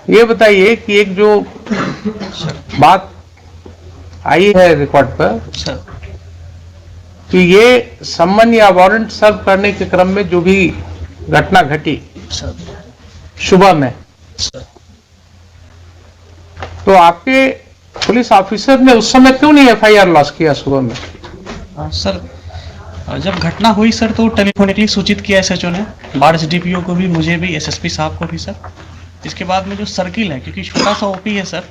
ये बताइए कि एक जो बात आई है रिकॉर्ड पर सर, कि ये सम्मन या वारंट सर्व करने के क्रम में जो भी घटना घटी सर, सुबह में, सर, तो आपके पुलिस ऑफिसर ने उस समय क्यों नहीं एफआईआर लॉन्च किया सुबह में? सर, जब घटना हुई सर तो टेलीफोनिकली सूचित किया एसएचओ ने, बाढ़ एसडीपीओ को भी, मुझे भी, एसएसपी साहब को भी सर। इसके बाद में जो सर्किल है, क्योंकि छोटा सा ओपी है सर,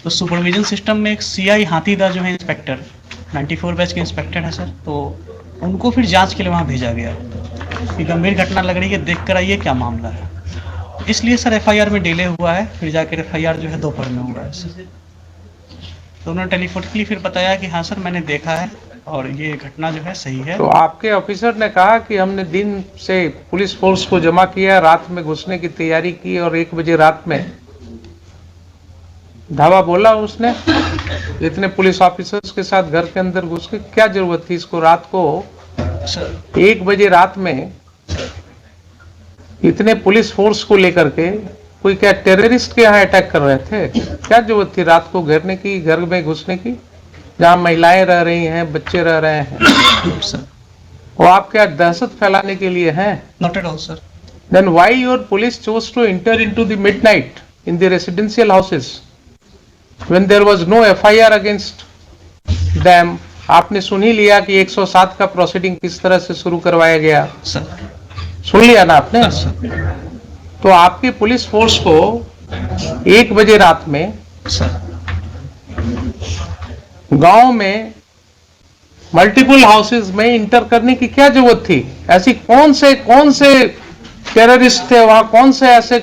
तो सुपरविजन सिस्टम में एक सीआई हाथीदा जो है इंस्पेक्टर 94 बैच के इंस्पेक्टर है सर, तो उनको फिर जांच के लिए वहाँ भेजा गया कि गंभीर घटना लग रही है, देख कर आइए क्या मामला है। इसलिए सर एफआईआर में डिले हुआ है, फिर जाकर एफआईआर जो है दोपहर में हुआ है सर। तो उन्होंने टेलीफोनिकली फिर बताया कि हाँ सर मैंने देखा है और ये घटना जो है सही है। तो आपके ऑफिसर ने कहा कि हमने दिन से पुलिस फोर्स को जमा किया, रात में घुसने की तैयारी की और 1 बजे रात में धावा बोला उसने? इतने पुलिस ऑफिसर्स के साथ घर के अंदर घुस के क्या जरूरत थी इसको? रात को सर 1 बजे रात में इतने पुलिस फोर्स को लेकर के कोई क्या टेररिस्ट के यहाँ अटैक कर रहे थे? क्या जरूरत थी रात को घेरने की, घर में घुसने की, जहाँ महिलाएं रह रही हैं, बच्चे रह रहे हैं? सर, वो आप क्या दहशत फैलाने के लिए हैं? Not at all sir. Then why your police chose to enter into the midnight in the residential houses when there was no FIR against them? आपने सुन ही लिया कि 107 का प्रोसीडिंग किस तरह से शुरू करवाया गया, सर, सुन लिया ना आपने? सर, तो आपकी पुलिस फोर्स को 1 बजे रात में सर, गांव में मल्टीपल हाउसेस में इंटर करने की क्या जरूरत थी? ऐसी कौन से टेररिस्ट थे वहां, कौन से ऐसे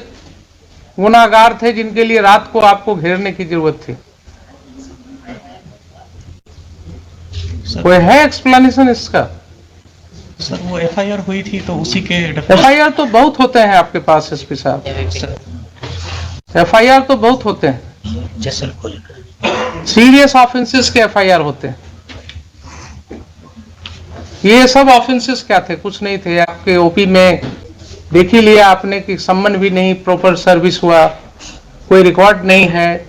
गुनाहगार थे जिनके लिए रात को आपको घेरने की जरूरत थी? कोई है एक्सप्लेनेशन इसका? सर वो एफआईआर हुई थी तो उसी के एफआईआर तो बहुत होते हैं आपके पास एसपी साहब, एफआईआर तो बहुत होते हैं, सीरियस ऑफेंसेस के एफआईआर होते हैं। ये सब ऑफेंसेस क्या थे? कुछ नहीं थे। आपके ओपी में देख ही लिया आपने कि सम्मन भी नहीं प्रॉपर सर्विस हुआ, कोई रिकॉर्ड नहीं है,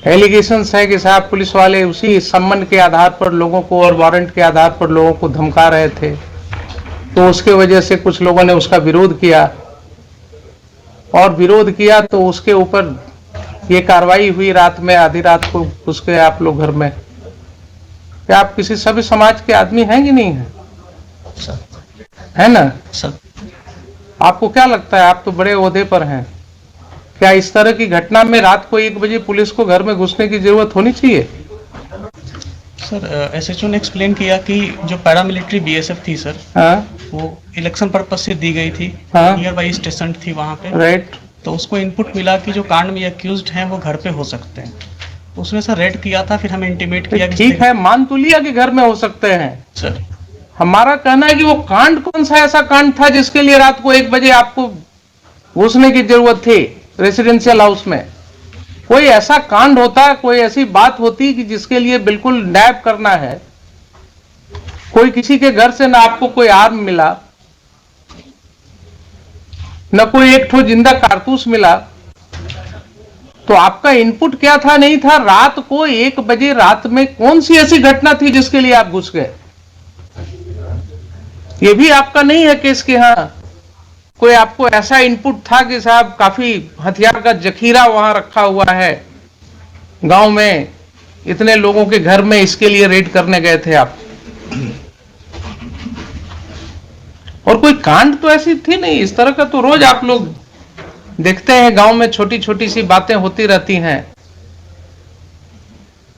एलिगेशंस है कि साहब पुलिस वाले उसी सम्मन के आधार पर लोगों को और वारंट के आधार पर लोगों को धमका रहे थे, तो उसके वजह से कुछ लोगों ने उसका विरोध किया, और विरोध किया तो उसके ऊपर ये कार्रवाई हुई रात में, आधी रात को घुस गए आप लोग घर में। क्या आप किसी सभ्य समाज के आदमी हैं कि नहीं है? है ना सर? आपको क्या लगता है, आप तो बड़े ओहदे पर हैं, क्या इस तरह की घटना में रात को 1 बजे पुलिस को घर में घुसने की जरूरत होनी चाहिए? सर एसएचओ ने एक्सप्लेन किया कि जो पैरामिलिट्री बीएसएफ थी सर, हाँ, वो इलेक्शन पर्पज से दी गई थी, हाँ, नियर बाई स्टेशन थी वहाँ पे, राइट। तो उसको इनपुट मिला कि जो कांड में अक्यूज्ड हैं वो घर पे हो सकते हैं, तो उसने सर रेड किया था, फिर हमें इंटीमेट किया कि ठीक है, मान तो लिया कि घर में हो सकते हैं सर। हमारा कहना है कि वो कांड कौन सा ऐसा कांड था जिसके लिए रात को 1 बजे आपको घुसने की जरूरत थी रेसिडेंशियल हाउस में? कोई ऐसा कांड होता, कोई ऐसी बात होती कि जिसके लिए बिल्कुल नैब करना है, कोई किसी के घर से ना आपको कोई आर्म मिला, न कोई एक ठो जिंदा कारतूस मिला, तो आपका इनपुट क्या था? नहीं था। रात को 1 बजे रात में कौन सी ऐसी घटना थी जिसके लिए आप घुस गए? ये भी आपका नहीं है केस के हाँ कोई आपको ऐसा इनपुट था कि साहब काफी हथियार का जखीरा वहां रखा हुआ है गांव में, इतने लोगों के घर में, इसके लिए रेड करने गए थे आप? और कोई कांड तो ऐसी थी नहीं। इस तरह का तो रोज आप लोग देखते हैं गांव में, छोटी छोटी सी बातें होती रहती हैं।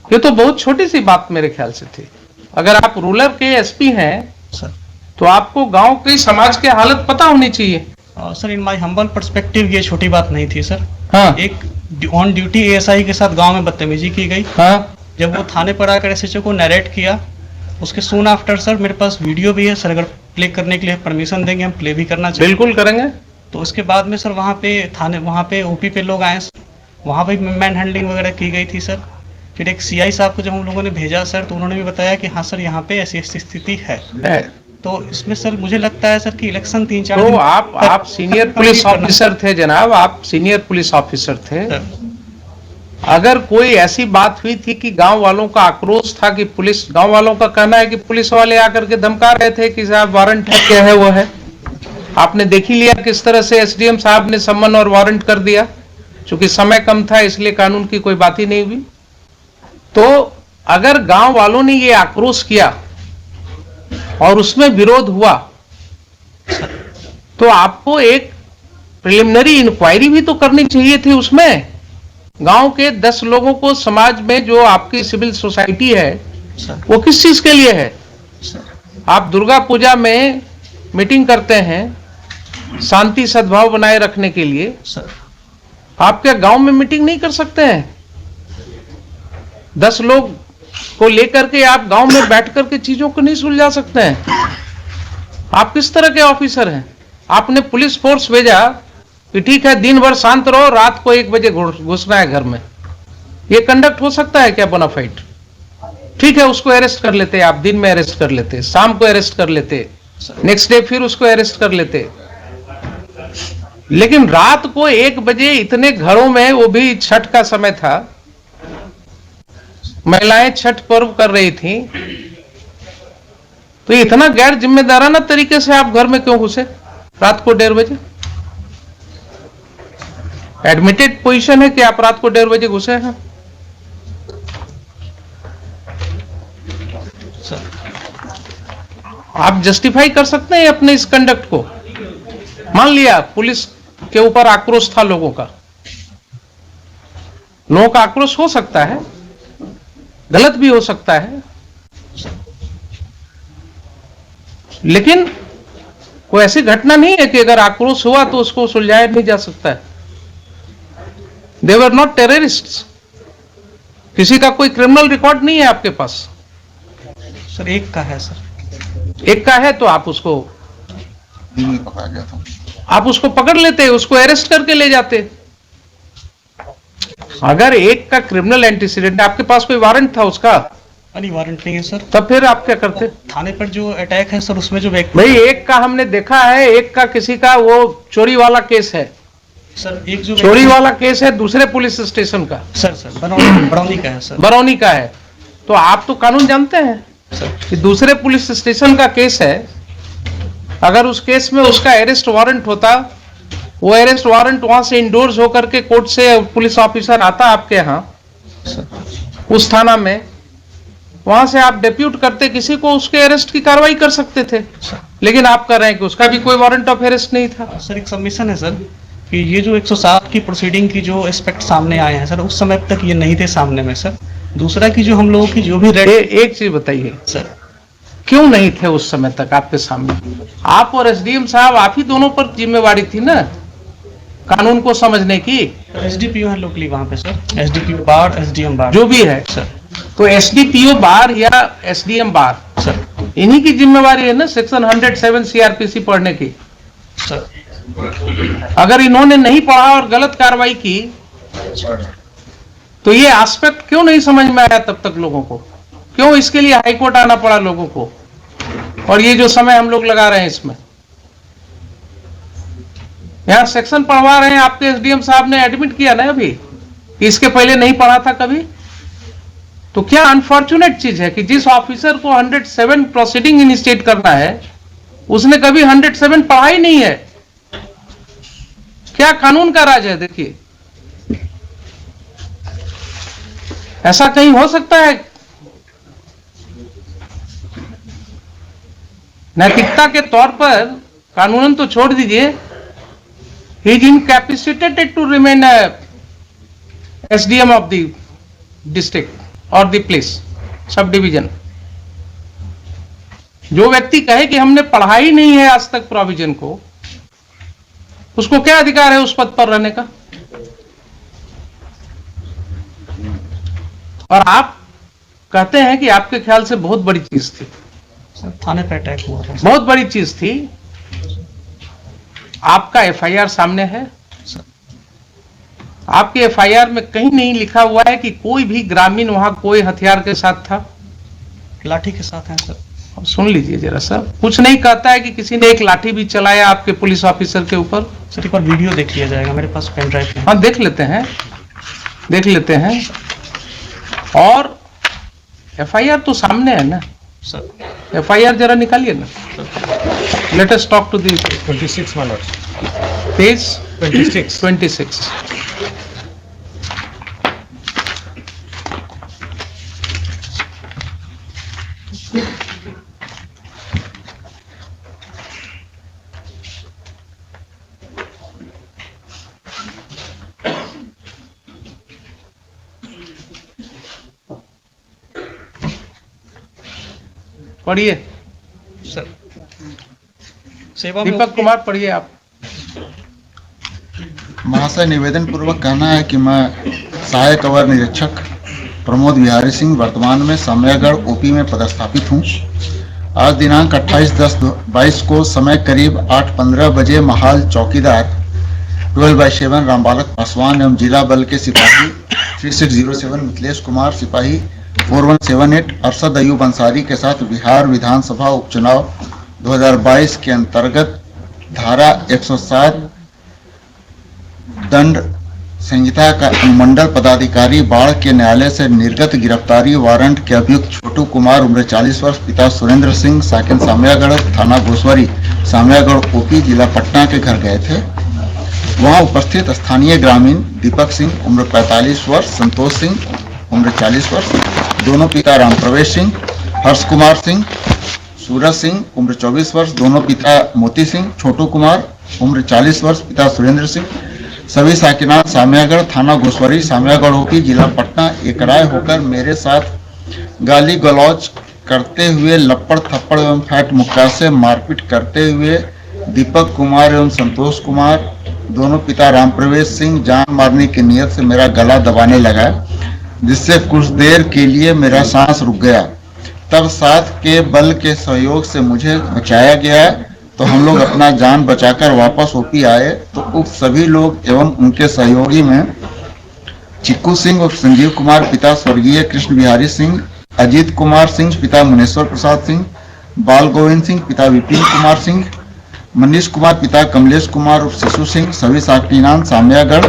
ये तो बहुत छोटी सी बात मेरे ख्याल से थी। अगर आप रूरल के एसपी हैं सर, तो आपको गांव के समाज की हालत पता होनी चाहिए। Sir in my humble perspective ये छोटी बात नहीं थी सर। हाँ, एक ऑन ड्यूटी एएसआई के साथ गांव में बदतमीजी की गई। हाँ, जब वो थाने पर आकर एसएचओ को नरेट किया, उसके सून आफ्टर सर मेरे पास वीडियो भी है सर, अगर प्ले करने के लिए परमिशन देंगे हम प्ले भी करना चाहिए। बिल्कुल करेंगे। तो उसके बाद में सर वहाँ पे थाने, वहाँ पे ओपी पे लोग आए, वहाँ पे मैन हैंडलिंग वगैरह की गई थी सर। फिर एक सीआई साहब को जब हम लोगों ने भेजा सर, तो उन्होंने भी बताया कि हाँ सर यहाँ पे ऐसी ऐसी स्थिति है। तो इसमें सर मुझे लगता है सर कि इलेक्शन 3-4 तो दिन आप सीनियर पुलिस ऑफिसर थे जनाब, आप सीनियर पुलिस ऑफिसर थे। सर, अगर कोई ऐसी बात हुई थी कि गांव वालों का आक्रोश था कि पुलिस, गांव वालों का कहना है कि पुलिस वाले आकर के धमका रहे थे कि साहब वारंट है, क्या है वो है, आपने देख ही लिया किस तरह से एसडीएम साहब ने सम्मन और वारंट कर दिया। चूंकि समय कम था इसलिए कानून की कोई बात ही नहीं हुई। तो अगर गांव वालों ने ये आक्रोश किया और उसमें विरोध हुआ तो आपको एक प्रिलिमिनरी इंक्वायरी भी तो करनी चाहिए थी। उसमें गांव के 10 लोगों को, समाज में जो आपकी सिविल सोसाइटी है वो किस चीज के लिए है? आप दुर्गा पूजा में मीटिंग करते हैं शांति सद्भाव बनाए रखने के लिए, आप क्या गांव में मीटिंग नहीं कर सकते हैं? 10 लोग को लेकर के आप गांव में बैठ करके चीजों को नहीं सुलझा सकते हैं? आप किस तरह के ऑफिसर हैं? आपने पुलिस फोर्स भेजा कि ठीक है दिन भर शांत रहो, रात को 1 बजे घुसना है घर में। ये कंडक्ट हो सकता है क्या बोनाफाइड? ठीक है, उसको अरेस्ट कर लेते, आप दिन में अरेस्ट कर लेते, शाम को अरेस्ट कर लेते, नेक्स्ट डे फिर उसको अरेस्ट कर लेते। लेकिन रात को 1 बजे इतने घरों में, वो भी छठ का समय था, महिलाएं छठ पर्व कर रही थी, तो इतना गैर जिम्मेदाराना तरीके से आप घर में क्यों घुसे रात को 1:30 बजे? एडमिटेड पोजीशन है कि आप रात को 1:30 बजे घुसे हैं। आप जस्टिफाई कर सकते हैं अपने इस कंडक्ट को? मान लिया पुलिस के ऊपर आक्रोश था लोगों का, लोगों का आक्रोश हो सकता है, गलत भी हो सकता है, लेकिन कोई ऐसी घटना नहीं है कि अगर आक्रोश हुआ तो उसको सुलझाया नहीं जा सकता है। दे वर नॉट टेररिस्ट्स। किसी का कोई क्रिमिनल रिकॉर्ड नहीं है आपके पास। सर एक का है सर, एक का है तो आप उसको पकड़ा गया था, आप उसको पकड़ लेते, उसको अरेस्ट करके ले जाते। अगर एक का क्रिमिनल एंटीसीडेंट, आपके पास कोई वारंट था उसका? नहीं वारंट नहीं है सर। तब फिर आप क्या करते? थाने पर जो अटैक है सर, उसमें जो व्यक्ति, भाई एक का हमने देखा है, एक का किसी का वो चोरी वाला केस है, सर एक जो चोरी वाला केस है दूसरे पुलिस स्टेशन का, सर बरौनी का है सर, बरौनी का है। तो आप तो कानून जानते हैं सर। कि दूसरे पुलिस स्टेशन का केस है, अगर उस केस में उसका अरेस्ट वारंट होता, वो अरेस्ट वारंट वहां से इंडोर्स होकर के कोर्ट से पुलिस ऑफिसर आता आपके यहाँ उस थाना में, वहां से आप डिप्यूट करते किसी को, उसके अरेस्ट की कार्रवाई कर सकते थे। लेकिन आप कर रहे हैं कि उसका भी कोई वारंट ऑफ अरेस्ट नहीं था। सर एक सबमिशन है सर कि ये जो 107 की प्रोसीडिंग की जो एस्पेक्ट सामने आए हैं सर, उस समय तक ये नहीं थे सामने में सर। दूसरा कि जो हम लोगों की जो भी एक चीज बताइए सर, क्यों नहीं थे उस समय तक आपके सामने? आप और एसडीएम साहब, आप ही दोनों पर जिम्मेवारी थी ना कानून को समझने की। एसडीपीओ है लोकली वहाँ पे सर, एसडीपीओ बार, एसडीएम बार, जो भी है सर। तो एसडीपीओ बार या एसडीएम बार सर, इन्हीं की जिम्मेवारी है ना सेक्शन 107 सीआरपीसी पढ़ने की। सर अगर इन्होंने नहीं पढ़ा और गलत कार्रवाई की तो ये एस्पेक्ट क्यों नहीं समझ में आया तब तक लोगों को? क्यों इसके लिए हाईकोर्ट आना पड़ा लोगों को? और ये जो समय हम लोग लगा रहे हैं इसमें, यहां सेक्शन पढ़वा रहे हैं, आपके एसडीएम साहब ने एडमिट किया ना अभी कि इसके पहले नहीं पढ़ा था कभी। तो क्या अनफॉर्चुनेट चीज है कि जिस ऑफिसर को 107 प्रोसीडिंग इनिशिएट करना है उसने कभी 107 पढ़ा ही नहीं है। क्या कानून का राज है? देखिए, ऐसा कहीं हो सकता है? नैतिकता के तौर पर कानूनन तो छोड़ दीजिए, he is incapacitated to remain SDM of the district और द प्लेस सब डिवीजन। जो व्यक्ति कहे कि हमने पढ़ा ही नहीं है आज तक प्रोविजन को, उसको क्या अधिकार है उस पद पर रहने का? और आप कहते हैं कि आपके ख्याल से बहुत बड़ी चीज थी। थाने पे अटैक हुआ था, बहुत बड़ी चीज थी। आपका एफआईआर सामने है, आपके एफआईआर में कहीं नहीं लिखा हुआ है कि कोई भी ग्रामीण वहां कोई हथियार के साथ था। लाठी के साथ है सर। सुन लीजिए जरा सा, कुछ नहीं कहता है कि किसी ने एक लाठी भी चलाया आपके पुलिस ऑफिसर के ऊपर? सर एक बार वीडियो देख लिया जाएगा, मेरे पास पेन ड्राइव है। हाँ देख लेते हैं। और एफआईआर तो सामने है ना सर। एफआईआर जरा निकालिए ना। Let us talk to the 26 my lord. Page 26. 26। पढ़िए सर सेवा में दीपक कुमार, पढ़िए आप। महाशय, निवेदन पूर्वक कहना है कि मैं सहायक अवर निरीक्षक प्रमोद बिहारी सिंह वर्तमान में सामयागढ़ ओपी में पदस्थापित हूँ। आज दिनांक 28/10/22 को समय करीब 8:15 बजे महाल चौकीदार 12/7 रामबालक पासवान एवं जिला बल के सिपाही 3607 मिथिलेश कुमार, सिपाही 4178 अरशद अयूब अंसारी के साथ बिहार विधानसभा उपचुनाव 2022 के अंतर्गत धारा 107 दंड संहिता का अनुमंडल पदाधिकारी बाढ़ के न्यायालय से निर्गत गिरफ्तारी वारंट के अभियुक्त छोटू कुमार उम्र 40 वर्ष, पिता सुरेंद्र सिंह, साकिन सामयागढ़, थाना घोसवरी, सामयागढ़ ओपी, जिला पटना के घर गए थे। वहां उपस्थित स्थानीय ग्रामीण दीपक सिंह उम्र 45 वर्ष, संतोष सिंह उम्र 40 वर्ष, दोनों पिता राम प्रवेश सिंह, हर्ष कुमार सिंह, सूरज सिंह उम्र 24 वर्ष, दोनों पिता मोती सिंह, छोटू कुमार उम्र 40 वर्ष, पिता सुरेंद्र सिंह, सभी साकिनान सामयागढ़, थाना घोसवरी, सामयागढ़ ओपी, जिला पटना एकराय होकर मेरे साथ गाली गलौज करते हुए, लपड़ थप्पड़ एवं फैट मुक्का से मारपीट करते हुए दीपक कुमार एवं संतोष कुमार, दोनों पिता राम प्रवेश सिंह, जान मारने की नीयत से मेरा गला दबाने लगा, जिससे कुछ देर के लिए मेरा सांस रुक गया। तब साथ के बल के सहयोग से मुझे बचाया गया, तो हम लोग अपना जान बचाकर वापस ओपी आए तो उक्त सभी लोग एवं उनके सहयोगी में चिक्कू सिंह और संजीव कुमार पिता स्वर्गीय कृष्ण बिहारी सिंह, अजीत कुमार सिंह पिता मुनेश्वर प्रसाद सिंह, बाल गोविंद सिंह पिता विपिन कुमार सिंह, मनीष कुमार पिता कमलेश कुमार और शिशु सिंह, सभी साकिनान सामयागढ़,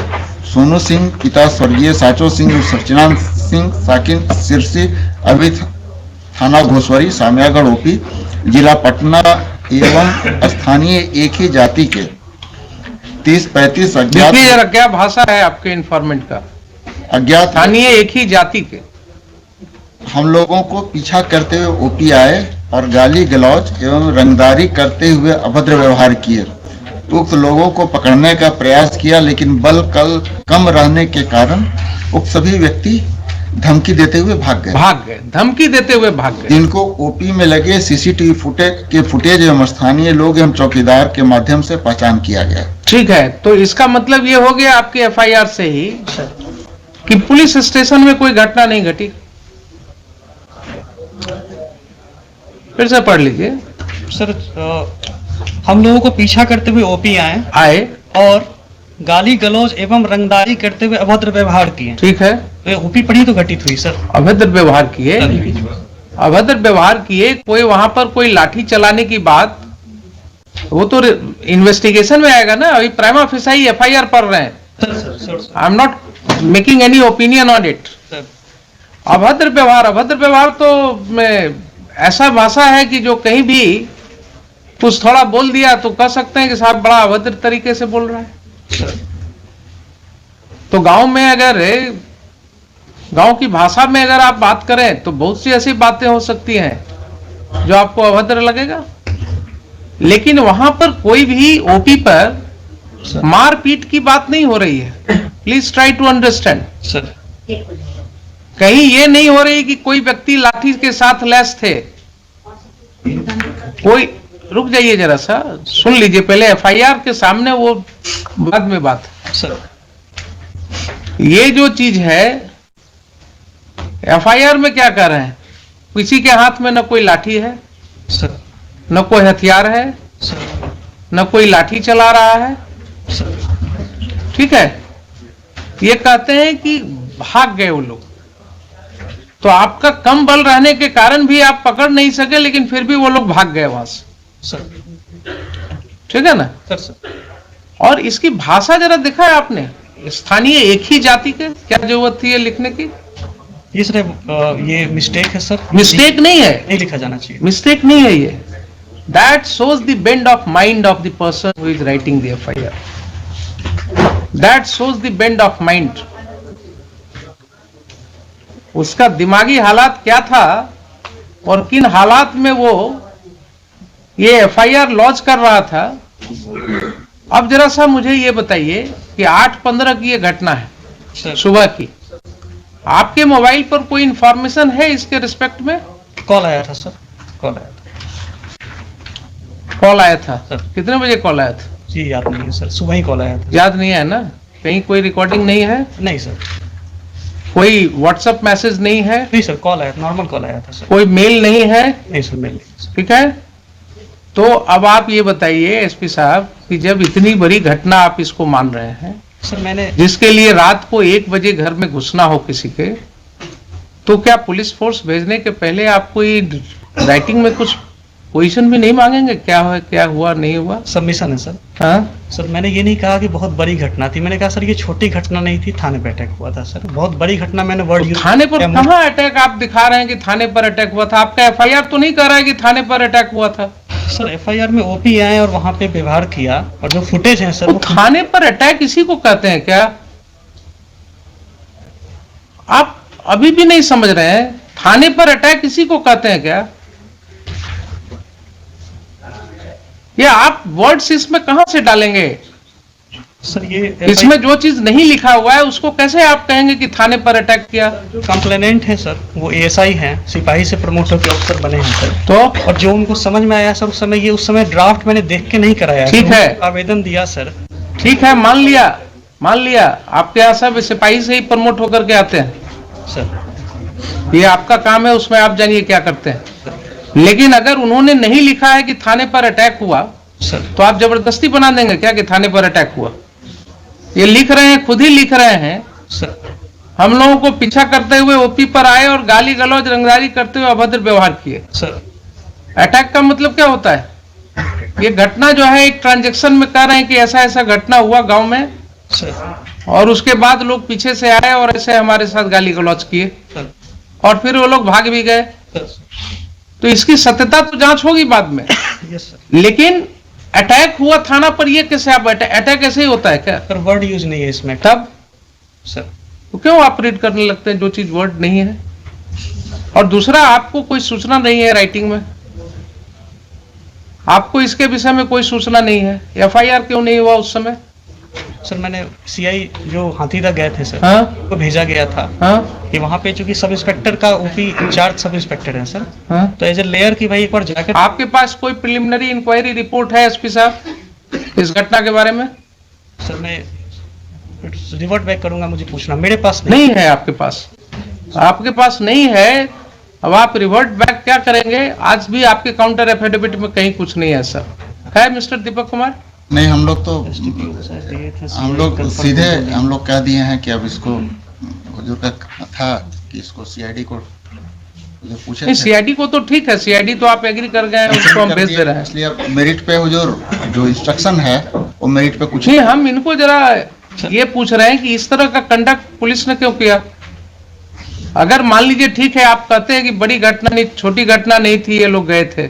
सोनू सिंह पिता स्वर्गीय साचो सिंह और सचिनान सिंह, साकिन सिरसी, अभी थाना घोसवरी, सामयागढ़ ओपी, जिला पटना एवं स्थानीय एक ही जाति के 30-35 अज्ञात। देखिए जरा क्या भाषा है आपके इन्फॉर्मेंट का। अज्ञात स्थानीय एक ही जाति के हम लोगों को पीछा करते हुए ओपी आए और गाली गलौज एवं रंगदारी करते हुए अभद्र व्यवहार किए। उक्त लोगों को पकड़ने का प्रयास किया, लेकिन बल कम रहने के कारण उक्त सभी व्यक्ति धमकी देते हुए भाग गए। धमकी देते हुए भाग गए। जिनको ओपी में लगे सीसीटीवी फुटेज एवं स्थानीय लोग एवं चौकीदार के माध्यम से पहचान किया गया। ठीक है, तो इसका मतलब ये हो गया आपके एफआईआर से ही कि पुलिस स्टेशन में कोई घटना नहीं घटी। फिर से पढ़ लीजिए सर। हम लोगों को पीछा करते हुए ओपी आए और गाली गलौज एवं रंगदारी करते हुए अभद्र व्यवहार किए। ठीक है, तो ओपी पढ़ी तो घटित हुई सर। अभद्र व्यवहार किए, कोई वहां पर कोई लाठी चलाने की बात, वो तो इन्वेस्टिगेशन में आएगा ना। अभी प्राइमा फेसाई एफआईआर पढ़ रहे हैं। I am not making any opinion on it. अभद्र व्यवहार तो ऐसा भाषा है कि जो कहीं भी कुछ थोड़ा बोल दिया तो कह सकते हैं कि साहब बड़ा अभद्र तरीके से बोल रहा है। तो गांव में अगर गांव की भाषा में अगर आप बात करें तो बहुत सी ऐसी बातें हो सकती हैं जो आपको अभद्र लगेगा, लेकिन वहां पर कोई भी ओपी पर मारपीट की बात नहीं हो रही है। Please try to understand sir. कहीं ये नहीं हो रही कि कोई व्यक्ति लाठी के साथ लैस थे। कोई रुक जाइए जरा सा, सुन लीजिए पहले एफआईआर के सामने, वो बाद में बात सर। ये जो चीज है एफआईआर में क्या कर रहे हैं, किसी के हाथ में न कोई लाठी है सर, न कोई हथियार है सर, न कोई लाठी चला रहा है सर। ठीक है, ये कहते हैं कि भाग गए वो लोग। तो आपका कम बल रहने के कारण भी आप पकड़ नहीं सके, लेकिन फिर भी वो लोग भाग गए वहां से, सर। ठीक है ना? सर और इसकी भाषा जरा देखा है आपने? स्थानीय एक ही जाति के, क्या जरूरत थी ये लिखने की? ये सर ये मिस्टेक है सर। मिस्टेक नहीं है, नहीं लिखा जाना चाहिए। मिस्टेक नहीं है ये। That shows the bend of mind of the person who is writing the FIR. That shows the bend of mind. उसका दिमागी हालात क्या था और किन हालात में वो ये FIR लॉन्च कर रहा था। अब जरा सा मुझे ये बताइए कि 8/15 की ये घटना है सर सुबह की, आपके मोबाइल पर कोई इंफॉर्मेशन है इसके रिस्पेक्ट में? कॉल आया था सर, कॉल आया था। कॉल आया था सर। कितने बजे कॉल आया था? जी याद नहीं है सर, सुबह ही कॉल आया था। याद नहीं है ना? कहीं कोई रिकॉर्डिंग नहीं है? नहीं सर, कोई व्हाट्सएप मैसेज नहीं है? नहीं सर, कॉल आया, नॉर्मल कॉल आया था सर। कोई मेल नहीं है? नहीं सर, मेल नहीं। ठीक है, तो अब आप ये बताइए एसपी साहब कि जब इतनी बड़ी घटना आप इसको मान रहे हैं, सर मैंने जिसके लिए रात को 1 बजे घर में घुसना हो किसी के, तो क्या पुलिस फोर्स भेजने के पहले आप कोई राइटिंग में कुछ पोजीशन भी नहीं मांगेंगे? क्या है, क्या हुआ, नहीं हुआ? सबमिशन है सर। हाँ, सर मैंने ये नहीं कहा कि बहुत बड़ी घटना थी, मैंने कहा सर ये छोटी घटना नहीं थी, थाने पे अटैक हुआ था सर। बहुत बड़ी घटना मैंने वर्ड तो यूज थाने पर कहाँ अटैक आप दिखा रहे हैं कि थाने पर अटैक हुआ था? आपका FIR तो नहीं कह रहा है कि थाने पर अटैक हुआ था? सर FIR में OP आए और वहां पे व्यवहार किया, और जो फुटेज है सर तो वो थाने पर अटैक इसी को कहते हैं क्या? आप अभी भी नहीं समझ रहे हैं? थाने पर अटैक इसी को कहते हैं क्या? ये आप वर्ड्स इसमें कहां से डालेंगे? सर ये इसमें जो चीज नहीं लिखा हुआ है उसको कैसे आप कहेंगे कि थाने पर अटैक किया? जो कंप्लेनेंट है सर वो ASI हैं, सिपाही से प्रमोट होकर अफसर बने हैं सर। तो और जो उनको समझ में आया सर उस समय ड्राफ्ट मैंने देख के नहीं कराया, ठीक है। आवेदन दिया सर। ठीक है, मान लिया आपके यहाँ सब सिपाही से ही प्रमोट होकर के आते हैं, सर ये आपका काम है, उसमें आप जानिए क्या करते हैं। लेकिन अगर उन्होंने नहीं लिखा है कि थाने पर अटैक हुआ, सर तो आप जबरदस्ती बना देंगे क्या कि थाने पर अटैक हुआ? ये लिख रहे हैं, खुद ही लिख रहे हैं, सर हम लोगों को पीछा करते हुए OP पर आए और गाली गलौज रंगदारी करते हुए अभद्र व्यवहार किए। सर अटैक का मतलब क्या होता है? ये घटना जो है एक ट्रांजैक्शन में कह रहे हैं कि ऐसा ऐसा घटना हुआ गांव में, सर और उसके बाद लोग पीछे से आए और ऐसे हमारे साथ गाली गलौज किए सर और फिर वो लोग भाग भी गए। सर तो इसकी सत्यता तो जांच होगी बाद में। Yes sir. लेकिन अटैक हुआ थाना पर, ये कैसे आप अटैक ऐसे ही होता है क्या? सर वर्ड यूज नहीं है इसमें तब सर। तो क्यों आप रीड करने लगते हैं जो चीज वर्ड नहीं है? और दूसरा, आपको कोई सूचना नहीं है राइटिंग में, आपको इसके विषय में कोई सूचना नहीं है, FIR क्यों नहीं हुआ उस समय? सर मैंने CI जो हाथीदह गए थे सर, हाँ को भेजा गया था हाँ कि वहाँ पे चूंकि सब इंस्पेक्टर का OP इंचार्ज सब इंस्पेक्टर है सर, हाँ। तो एज ए लेयर की भाई एक बार जाकर आपके पास कोई प्रिलिमिनरी इंक्वायरी रिपोर्ट है एसपी साहब इस घटना के बारे में? सर मैं रिवर्ट बैक करूंगा, मुझे पूछना, मेरे पास नहीं है आपके पास, आपके पास नहीं है। अब आप रिवर्ट बैक क्या करेंगे? आज भी आपके काउंटर एफिडेविट में कहीं कुछ नहीं है सर, है मिस्टर दीपक कुमार? नहीं, हम लोग तो सीधे हम लोग कह दिए हैं कि अब इसको हुजूर का था कि इसको CID को जो पूछे थे, CID को तो ठीक है, CID तो आप एग्री कर गए हैं, उसको हम भेज दे रहे हैं। इसलिए अब मेरिट पे हुजूर जो इंस्ट्रक्शन है वो मेरिट पे कुछ नहीं, हम इनको जरा ये पूछ रहे हैं कि इस तरह का कंडक्ट पुलिस ने क्यों किया? अगर मान लीजिए ठीक है, आप कहते हैं कि बड़ी घटना नहीं, छोटी घटना नहीं थी, ये लोग गए थे,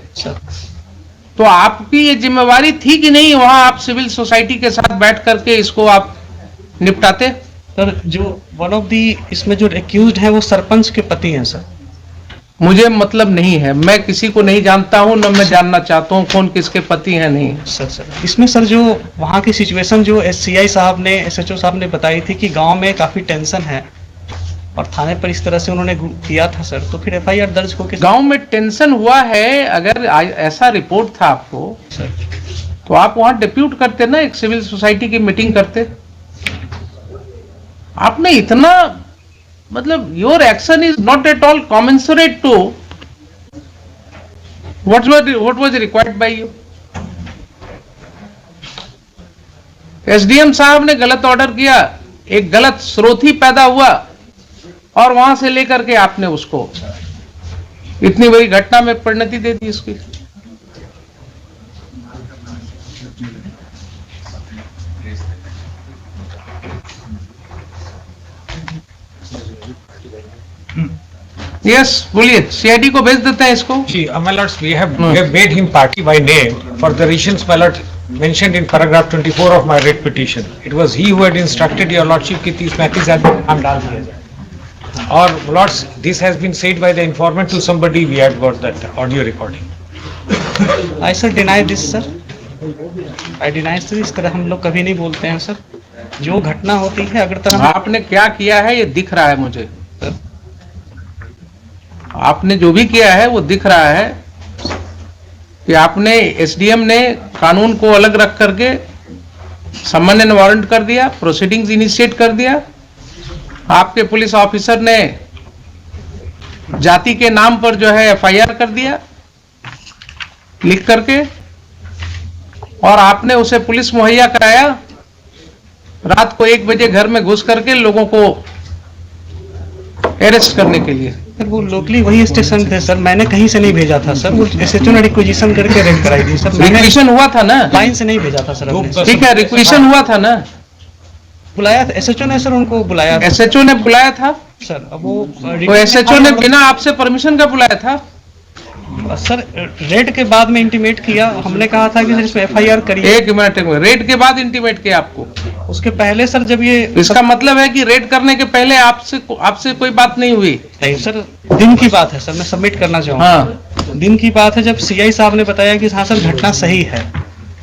तो आपकी ये जिम्मेवारी थी कि नहीं वहां आप सिविल सोसाइटी के साथ बैठ करके इसको आप निपटाते? सर जो वन ऑफ दी इसमें जो एक्यूज्ड है वो सरपंच के पति हैं सर। मुझे मतलब नहीं है, मैं किसी को नहीं जानता हूं, न मैं जानना चाहता हूं कौन किसके पति हैं नहीं। सर इसमें सर जो वहाँ की सिचुएशन जो CI साहब ने, SHO साहब ने बताई थी कि गांव में काफी टेंशन है और थाने पर इस तरह से उन्होंने किया था सर, तो फिर FIR दर्ज होकर गांव में टेंशन हुआ है, अगर ऐसा रिपोर्ट था आपको सर, तो आप वहां डिप्यूट करते ना, एक सिविल सोसाइटी की मीटिंग करते। आपने इतना, मतलब your action is not at all commensurate to what was required by you. SDM साहब ने गलत ऑर्डर किया, एक गलत स्रोत ही पैदा हुआ और वहां से लेकर के आपने उसको इतनी बड़ी घटना में परिणति दे दी इसकी। यस, बोलिए, सीआईडी को भेज देते हैं इसको। See, my lords, we have made him party by name for the reasons my lord mentioned in paragraph 24 of my writ petition. It was he who had instructed your lordship कि 30-35 आदमी नाम डाल दिया जाए। और lords, this has been said by the informant to somebody. We had got that audio recording. I sir deny this sir. I deny sir, इस तरह हम लोग कभी नहीं बोलते हैं सर। जो घटना होती है अगर तरह आपने क्या किया है ये दिख रहा है मुझे, आपने जो भी किया है वो दिख रहा है कि आपने एसडीएम ने कानून को अलग रख करके समन एंड वारंट कर दिया, प्रोसीडिंग्स इनिशिएट कर दिया। आपके पुलिस ऑफिसर ने जाति के नाम पर जो है एफआईआर कर दिया लिख करके, और आपने उसे पुलिस मुहैया कराया रात को 1 बजे घर में घुस करके लोगों को अरेस्ट करने के लिए। सर वो लोकली वही स्टेशन थे सर, मैंने कहीं से नहीं भेजा था सर। वो एसएचओ ने रिक्वेजिशन करके रेड कराई थी सर। मैंने रिक्वेशन हुआ था ना, लाइन से नहीं भेजा था सर हमने। ठीक है, रिक्वेशन हुआ था ना, बुलाया था एसएचओ ने सर, उनको बुलाया था एसएचओ ने बुलाया था। सर। अब वो तो एसएचओ ने बिना आपसे परमिशन का बुलाया था। सर रेड के बाद में इंटीमेट किया, हमने कहा था कि सर इसमें एफआईआर करिए। एक मिनट, रेड के बाद इंटीमेट किया आपको? उसके पहले सर जब ये इसका मतलब है कि रेड करने के पहले आपसे कोई बात नहीं हुई? नहीं सर, दिन की बात है सर, मैं सबमिट करना चाहूँगा। हाँ, दिन की बात है जब सीआई साहब ने बताया कि हाँ सर घटना सही है,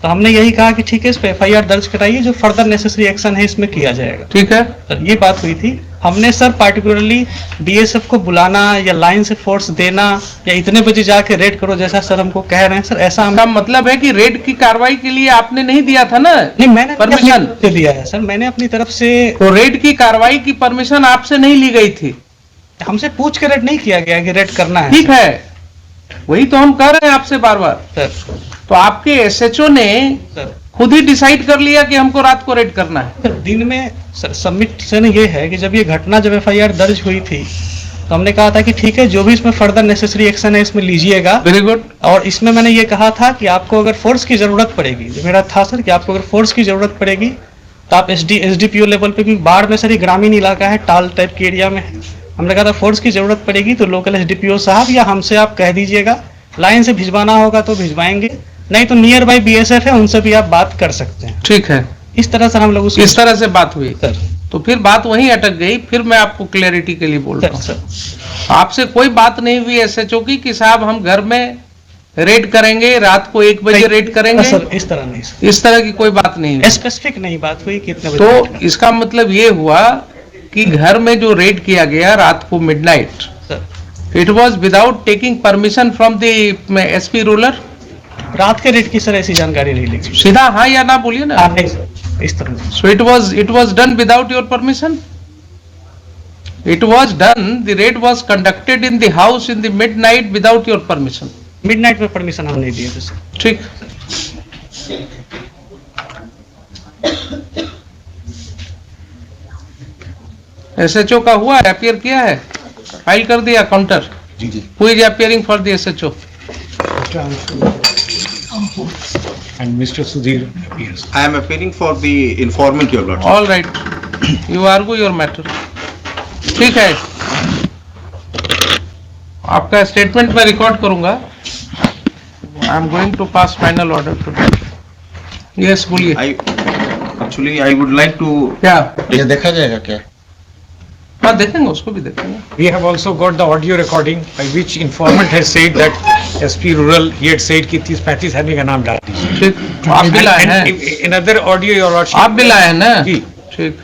तो हमने यही कहा कि ठीक है इस पे एफआईआर दर्ज कराइए, जो फर्दर नेसेसरी एक्शन है इसमें किया जाएगा। ठीक है सर ये बात हुई थी। हमने सर पार्टिकुलरली बीएसएफ को बुलाना या लाइन से फोर्स देना या इतने बजे जाके रेड करो जैसा सर हमको कह रहे हैं सर, ऐसा का मतलब है कि रेड की कार्रवाई के लिए आपने नहीं दिया था ना नहीं, मैंने परमिशन से दिया है सर, मैंने अपनी तरफ से। तो रेड की कार्रवाई की परमिशन आपसे नहीं ली गई थी? हमसे पूछ के रेड नहीं किया गया कि रेड करना है। ठीक है, वही तो हम कह रहे हैं आपसे बार बार। सर तो आपके एसएचओ ने सर खुद ही डिसाइड कर लिया कि हमको रात को रेड करना है? सर दिन में सर सबमिशन ये है कि जब ये घटना जब एफआईआर दर्ज हुई थी तो हमने कहा था कि ठीक है जो भी इसमें फर्दर नेसेसरी एक्शन है इसमें लीजिएगा। Very good. और इसमें मैंने ये कहा था कि आपको अगर फोर्स की जरूरत पड़ेगी, जो मेरा था सर कि आपको अगर फोर्स की जरूरत पड़ेगी तो आप एसडीपीओ लेवल पे भी, बाढ़ में सर ये ग्रामीण इलाका है, टाल टाइप के एरिया में है, हमने कहा था फोर्स की जरूरत पड़ेगी तो लोकल एसडीपीओ साहब या हमसे आप कह दीजिएगा, लाइन से भिजवाना होगा तो भिजवाएंगे, नहीं तो नियर बाई बीएसएफ है उनसे भी आप बात कर सकते हैं। ठीक है, इस तरह सर हम लोग इस तरह से बात हुई। सर तो फिर बात वहीं अटक गई। फिर मैं आपको क्लैरिटी के लिए बोल रहा सर हूँ, आपसे कोई बात नहीं हुई एसएचओ की कि साहब हम घर में रेड करेंगे, रात को 1 बजे रेड करेंगे? सर इस तरह नहीं सर, इस तरह की कोई बात नहीं हुई। स्पेसिफिक नहीं बात हुई कितने बजे। तो इसका मतलब ये हुआ कि घर में जो रेड किया गया रात को midnight, sir it was without taking permission from the SP rural? रात के रेट की सर ऐसी जानकारी नहीं ली। सीधा हाँ या ना बोलिए ना। नहीं सर इस तरह नहीं। So it was done without your permission? It was done, the raid was conducted in the house in the midnight without your permission. Midnight में परमिशन हम नहीं दिए थे सर। ठीक। एसएचओ का हुआ है, अपीयर किया है, फाइल कर दिया काउंटर? जी जी। Who is appearing for the SHO? And Mr. Sudhir appears. I am appearing for the informant, your lordship. All right, you argue your matter. ठीक है, आपका स्टेटमेंट मैं रिकॉर्ड करूंगा। I am going to pass final order today. Yes, बोलिए। Actually, I would like to. क्या? ये देखा जाएगा क्या? हाँ देखेंगे, उसको भी देखेंगे। We have also got the audio recording by which informant has said that SP Rural, he had said कि 30-35 आदमी का नाम डाल दीजिए। ठीक, आप भी लाए हैं? And in other audio your lordship. आप भी लाए हैं ना? जी। ठीक।